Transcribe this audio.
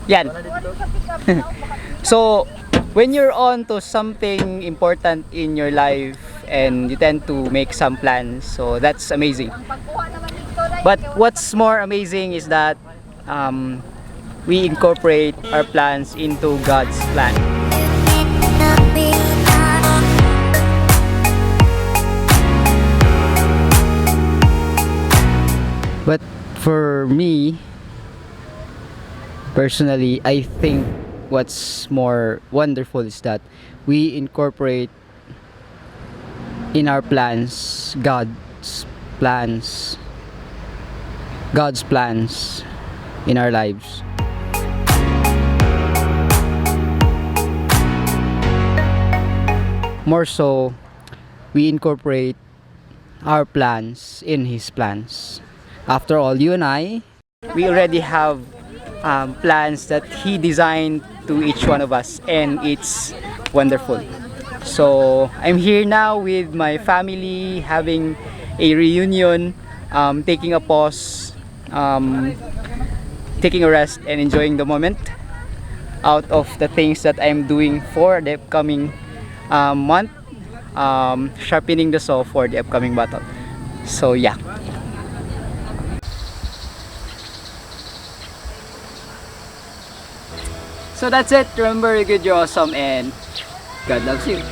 Yan. So, when you're on to something important in your life and you tend to make some plans, so that's amazing. But what's more amazing is that we incorporate our plans into God's plan. But for me, personally, I think what's more wonderful is that we incorporate in our plans plans, God's plans in our lives. More so, we incorporate our plans in His plans. After all, you and I, we already have plans that He designed to each one of us, and it's wonderful. So I'm here now with my family, having a reunion, taking a pause, taking a rest, and enjoying the moment out of the things that I'm doing for the upcoming month, sharpening the saw for the upcoming battle. So yeah. So that's it. Remember, you're good, you're awesome, and God loves you.